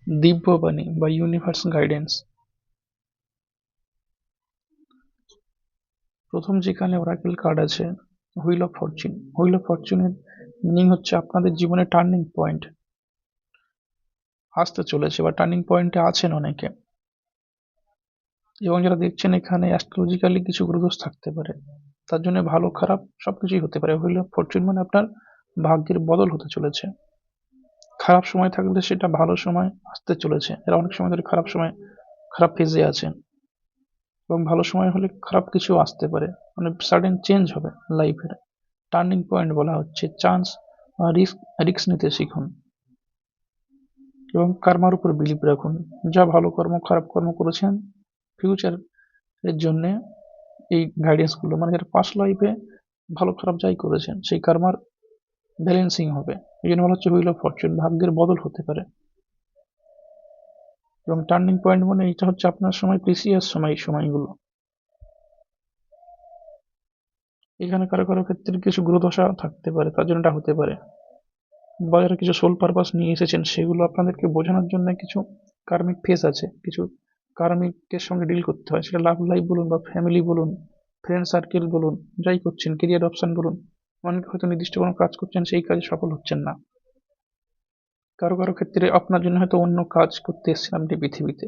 দিব্যবাণী বা universe guidance. প্রথম যেখানে ওরাকেল কার্ড আছে wheel of fortune. Wheel of ফরচুনের মিনিং হচ্ছে আপনাদের জীবনে টার্নিং পয়েন্ট আসতে চলেছে বা টার্নিং পয়েন্টে আছেন অনেকে, এবং যারা দেখছেন এখানে অ্যাস্ট্রোলজিক্যালি কিছু গ্রহদোষ থাকতে পারে, তার জন্য ভালো খারাপ সবকিছুই হতে পারে। হুইল অফ ফরচুন মানে আপনার ভাগ্যের বদল হতে চলেছে। খারাপ সময় থাকলে সেটা ভালো সময় আসতে চলেছে। এরা অনেক সময় ধরে খারাপ সময় খারাপ ফেজে আছেন, এবং ভালো সময় হলে খারাপ কিছু আসতে পারে, মানে সাডেন চেঞ্জ হবে লাইফের। টার্নিং পয়েন্ট বলা হচ্ছে চান্স, রিস্ক রিস্ক নিতে শিখুন এবং কর্মার উপর বিলিভ রাখুন। যা ভালো কর্ম খারাপ কর্ম করেছেন ফিউচার এর জন্য এই গাইডেন্স গুলো, মানে যারা পাস্ট লাইফে ভালো খারাপ যাই করেছেন সেই কর্মার ব্যালেন্সিং হবে। এই জন্য বলা হচ্ছে হুইল অফ ফরচুন, ভাগ্যের বদল হতে পারে। এবং টার্নিং পয়েন্ট মানে এটা হচ্ছে আপনার সময় প্রিসিয়াস সময়, এই সময়গুলো। এখানে কারো কারো ক্ষেত্রে কিছু গ্রহদশা থাকতে পারে, তার জন্য এটা হতে পারে। বা যারা কিছু সোল পারপাস নিয়ে এসেছেন সেগুলো আপনাদেরকে বোঝানোর জন্য কিছু কার্মিক ফেস আছে, কিছু কার্মিকের সঙ্গে ডিল করতে হয়। সেটা লাভ লাইফ বলুন বা ফ্যামিলি বলুন, ফ্রেন্ড সার্কেল বলুন, যাই করছেন, কেরিয়ার অপশন বলুন। অনেকে হয়তো নির্দিষ্ট কোনো কাজ করছেন, সেই কাজে সফল হচ্ছেন না। কারো কারো ক্ষেত্রে আপনার জন্য হয়তো অন্য কাজ করতে এসেছেন আপনি পৃথিবীতে,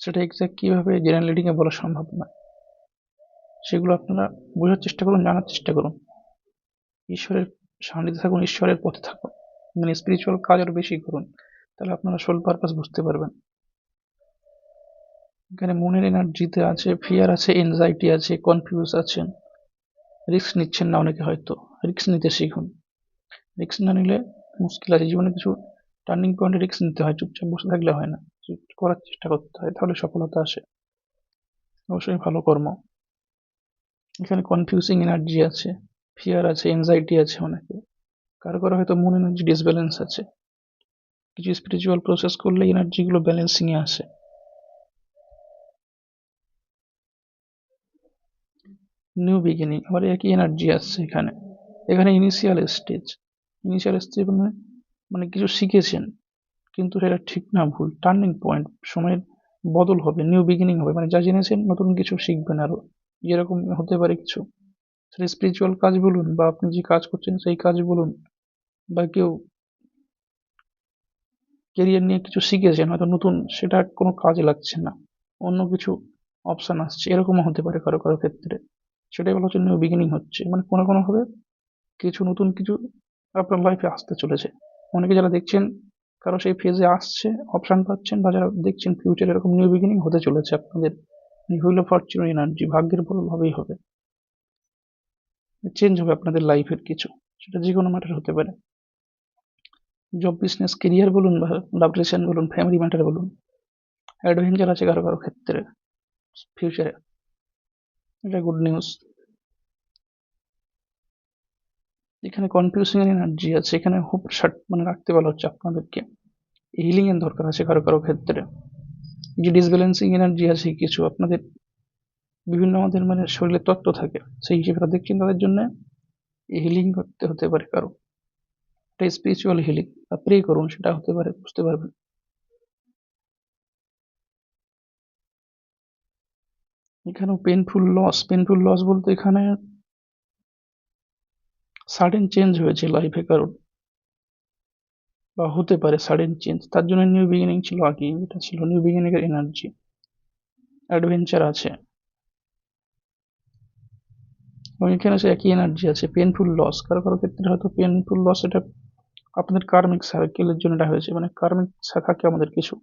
সেটা এক্সাক্ট কিভাবে জেনারেল রিডিং এ বলা সম্ভব না। সেগুলো আপনারা বোঝার চেষ্টা করুন, জানার চেষ্টা করুন। ঈশ্বরের সান্নিধ্যে থাকুন, ঈশ্বরের পথে থাকুন, মানে স্পিরিচুয়াল কাজ আরো বেশি করুন, তাহলে আপনারা সোল পারপাস বুঝতে পারবেন। এখানে মনের এনার্জিতে আছে ফিয়ার আছে, এনজাইটি আছে, কনফিউজ আছেন, রিস্ক নিচ্ছেন না অনেকে, হয়তো রিস্ক নিতে শিখুন। রিস্ক না নিলে মুশকিল আছে জীবনে। কিছু টার্নিং পয়েন্টে রিস্ক নিতে হয়, চুপচাপ বসে থাকলে হয় না, করার চেষ্টা করতে হয়, তাহলে সফলতা আসে। অবশ্যই ভালো কর্ম। এখানে কনফিউজিং এনার্জি আছে, ফিয়ার আছে, এনজাইটি আছে অনেকে। কারো কারো হয়তো মন এনার্জি ডিসব্যালেন্স আছে। কিছু স্পিরিচুয়াল প্রসেস করলে এনার্জি গুলো ব্যালেন্সিং এ আসে। নিউ বিগিনিং, আবার একই এনার্জি আসছে এখানে। এখানে ইনিশিয়াল স্টেজ। ইনিশিয়াল স্টেজ মানে মানে কিছু শিখেছেন কিন্তু সেটা ঠিক না ভুল, টার্নিং পয়েন্ট, সময়ের বদল হবে, নিউ বিগিনিং হবে, মানে যা জেনেছেন নতুন কিছু শিখবেন আরো। যেরকম হতে পারে কিছু, সেটা স্পিরিচুয়াল কাজ বলুন বা আপনি যে কাজ করছেন সেই কাজ বলুন, বা কেউ কেরিয়ার নিয়ে কিছু শিখেছেন হয়তো নতুন, সেটা কোনো কাজে লাগছে না, অন্য কিছু অপশন আসছে, এরকমও হতে পারে কারো কারো ক্ষেত্রে। সেটাই বলা হচ্ছে নিউ বিগিনিং হচ্ছে, মানে কোনো কোনো ভাবে কিছু নতুন কিছু আপনার লাইফে আসতে চলেছে। অনেকে যারা দেখছেন কারো সেই ফেজে আসছে, অপশন পাচ্ছেন, বা যারা দেখছেন ফিউচার এরকম নিউ বিগিনিং হতে চলেছে আপনাদের। হুইল অফ ফরচুন এনার্জি, ভাগ্যের বদল হবেই হবে, চেঞ্জ হবে আপনাদের লাইফের কিছু, সেটা যে কোনো ম্যাটার হতে পারে। জব, বিজনেস, কেরিয়ার বলুন বা লাভ রিলেশন বলুন, ফ্যামিলি ম্যাটার বলুন, অ্যাডভেঞ্চার আছে কারো কারো ক্ষেত্রে ফিউচারে, এটা গুড নিউজ। এখানে কনফিউজিং এর এনার্জি আছে, এখানে হোপ মানে রাখতে বলা হচ্ছে আপনাদেরকে। হিলিং এর দরকার আছে কারো কারো ক্ষেত্রে। যে ডিসব্যালেন্সিং এনার্জি আছে কিছু আপনাদের, বিভিন্ন আমাদের মানে শরীরে তত্ত্ব থাকে, সেই হিসেবে তারা দেখছেন, তাদের জন্য হিলিং করতে হতে পারে কারো। এটা স্পিরিচুয়াল হিলিং, প্রে করুন, সেটা হতে পারে, বুঝতে পারবেন। এখানে পেনফুল লস বলতে এখানে সাডেন চেঞ্জ হয়েছে লাইফে কারোর, বা হতে পারে সাডেন চেঞ্জ, তার জন্য নিউ বিগিনিং ছিল আগে, এটা ছিল নিউ বিগিনিং এর এনার্জি। অ্যাডভেঞ্চার আছে, এবং এখানে সে একই এনার্জি আছে, পেনফুল লস। কারো কারো ক্ষেত্রে হয়তো পেনফুল লস, এটা আপনাদের কার্মিক সার্কেলের জন্য এটা হয়েছে, মানে কার্মিক থাকে আমাদের কিছু,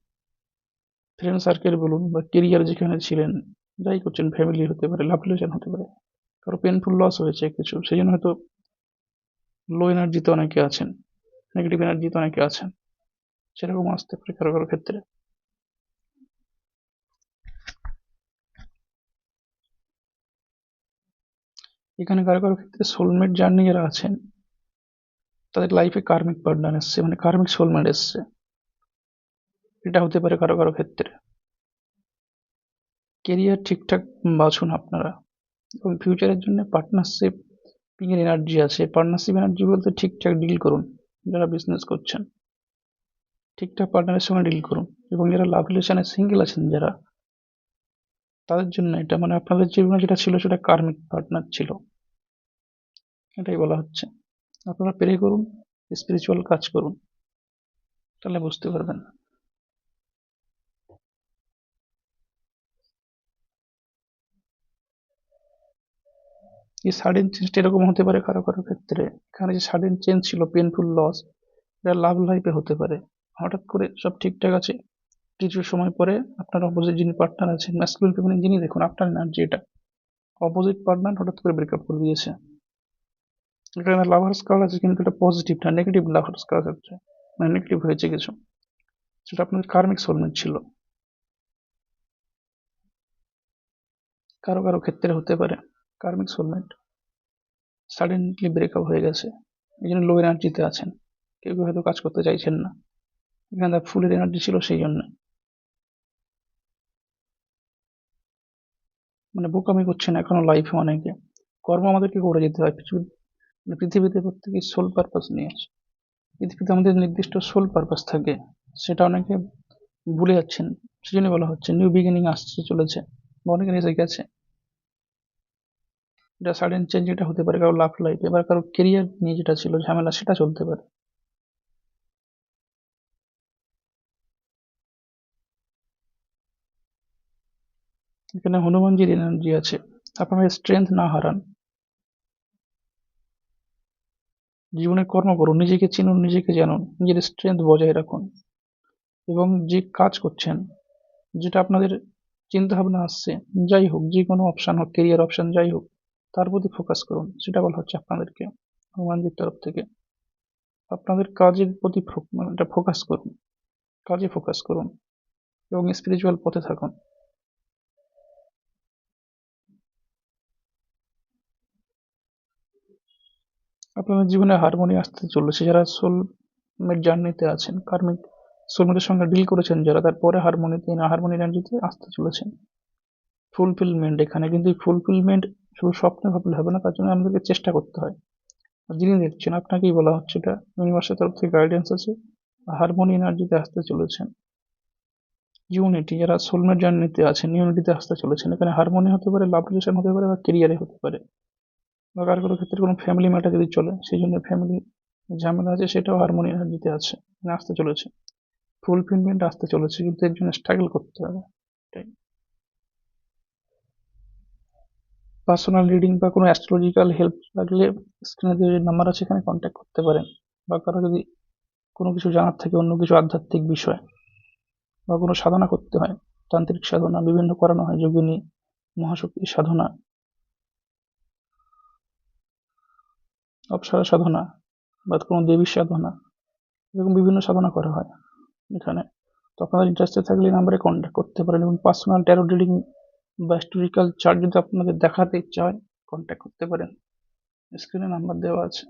ফ্রেন্ড সার্কেল বলুন বা কেরিয়ার যেখানে ছিলেন, যাই করছেন, ফ্যামিলি হতে পারে, লাভ রিলেশন হতে পারে, কারো পেনফুল লস হয়েছে কিছু, সেই জন্য হয়তো লো এনার্জিতে অনেকে আছেন, নেগেটিভ এনার্জিতে অনেকে আছেন, সেরকম আসতে পারে কারো কারো ক্ষেত্রে। এখানে কারো কারো ক্ষেত্রে সোলমেট জার্নি যারা আছেন, তাদের লাইফে কার্মিক পার্টনার এসছে, মানে কার্মিক সোলমেট এসছে, এটা হতে পারে কারো কারো ক্ষেত্রে। কেরিয়ার ঠিকঠাক বাছুন আপনারা, এবং ফিউচারের জন্য পার্টনারশিপ এর এনার্জি আছে। পার্টনারশিপ এনার্জি বলতে ঠিকঠাক ডিল করুন, যারা বিজনেস করছেন ঠিকঠাক পার্টনারের সঙ্গে ডিল করুন, এবং যারা লাভ রিলেশনে সিঙ্গেল আছেন যারা, তাদের জন্য এটা মানে আপনাদের জীবনে যেটা ছিল সেটা কার্মিক পার্টনার ছিল, এটাই বলা হচ্ছে। আপনারা প্রে করুন, স্পিরিচুয়াল কাজ করুন, তাহলে বুঝতে পারবেন। এই সাডেন চেঞ্জটা এরকম হতে পারে কারো কারো ক্ষেত্রে, এখানে যে সাডেন চেঞ্জ ছিল, পেনফুল লস, এটা লাভ লাইফে হতে পারে। হঠাৎ করে সব ঠিকঠাক আছে, কিছু সময় পরে আপনার অপোজিট যিনি পার্টনার আছেন, ম্যাসকুলিন ফেমিনিন যিনি, দেখুন আপনার এনার্জি এটা, অপোজিট পার্টনার হঠাৎ করে ব্রেকআপ করে দিয়েছে। এখানে লাভার্স কার্ড আছে কিন্তু এটা পজিটিভ না, নেগেটিভ লাভার্স কার্ড হচ্ছে, মানে নেগেটিভ হয়েছে কিছু, সেটা আপনাদের কার্মিক সোলমেট ছিল। কারো কারো ক্ষেত্রে হতে পারে কার্মিক সোলমেট সাডেনলি ব্রেকআপ হয়ে গেছে, এই জন্য লো এনার্জিতে আছেন, কেউ কেউ হয়তো কাজ করতে চাইছেন না, এখানে ফুলের এনার্জি ছিল সেই জন্য, মানে বোকামি করছেন এখনো লাইফে অনেকে। কর্ম আমাদেরকে করে যেতে হয়, মানে পৃথিবীতে প্রত্যেকের সোল পারপাস নিয়ে আছে, পৃথিবীতে আমাদের নির্দিষ্ট সোল পারপাস থাকে, সেটা অনেকে ভুলে যাচ্ছেন। সেজন্য বলা হচ্ছে নিউ বিগিনিং আসতে চলেছে, বা অনেকের এসে গেছে। এটা সাডেন চেঞ্জ, এটা হতে পারে কারো লাভ লাইফ, এবার কারো কেরিয়ার নিয়ে যেটা ছিল ঝামেলা, সেটা চলতে পারে। এখানে হনুমানজির এনার্জি আছে, আপনারা স্ট্রেংথ না হারান, জীবনে কর্ম করুন, নিজেকে চিনুন, নিজেকে জানুন, নিজের স্ট্রেংথ বজায় রাখুন, এবং যে কাজ করছেন, যেটা আপনাদের চিন্তা ভাবনা আসছে, যাই হোক, যে কোনো অপশন হোক, কেরিয়ার অপশন যাই হোক, তার প্রতি ফোকাস করুন, সেটা বলা হচ্ছে আপনাদেরকে হনুমানজির তরফ থেকে। আপনাদের কাজের প্রতি মানে এটা ফোকাস করুন, কাজে ফোকাস করুন, এবং স্পিরিচুয়াল পথে থাকুন। আপনাদের জীবনে হারমোনি আসতে চলেছে, যারা সোলমেট জার্নিতে আছেন, কার্মিক সোলমেটের সঙ্গে ডিল করেছেন যারা, তারপরে হারমোনিতে না হারমোনি এনার্জিতে আসতে চলেছেন। ফুলফিলমেন্ট এখানে, কিন্তু এই ফুলফিলমেন্ট শুধু স্বপ্নে ভাবলে হবে না, তার জন্য আমাদেরকে চেষ্টা করতে হয়। আর যিনি দেখছেন আপনাকেই বলা হচ্ছে, এটা ইউনিভার্সের তরফ থেকে গাইডেন্স আছে, হারমোনি এনার্জিতে আসতে চলেছেন। ইউনিটি, যারা সোলমেট জার্নিতে আছেন ইউনিটিতে আসতে চলেছেন, এখানে হারমোনি হতে পারে, লাভ রিলেশন হতে পারে, বা কেরিয়ারে হতে পারে, বা কারো কারো ক্ষেত্রে কোনো ফ্যামিলি ম্যাটার যদি চলে, সেই জন্য ফ্যামিলি ঝামেলা আছে, সেটাও হারমোনি এনার্জিতে আছে, মানে আসতে চলেছে। ফুলফিলমেন্ট আসতে চলেছে, কিন্তু এর জন্য স্ট্রাগল করতে হবে। এটাই। পার্সোনাল রিডিং বা কোনো অ্যাস্ট্রোলজিক্যাল হেল্প লাগলে স্ক্রিনে যে নাম্বার আছে এখানে কন্ট্যাক্ট করতে পারেন, বা কারো যদি কোনো কিছু জানার থাকে, অন্য কিছু আধ্যাত্মিক বিষয়, বা কোনো সাধনা করতে হয়, তান্ত্রিক সাধনা বিভিন্ন করানো হয়, যোগিনী, মহাশক্তির সাধনা, অপ্সরা সাধনা, বা কোনো দেবীর সাধনা, এরকম বিভিন্ন সাধনা করা হয় এখানে। তো আপনারা ইন্টারেস্টেড থাকলে এই নাম্বারে কন্ট্যাক্ট করতে পারেন, এবং পার্সোনাল ট্যারো রিডিং বা হিস্টোরিক্যাল চার্ট যদি আপনাদের দেখাতে ইচ্ছা হয়, কন্ট্যাক্ট করতে পারেন, স্ক্রিনে নাম্বার দেওয়া আছে।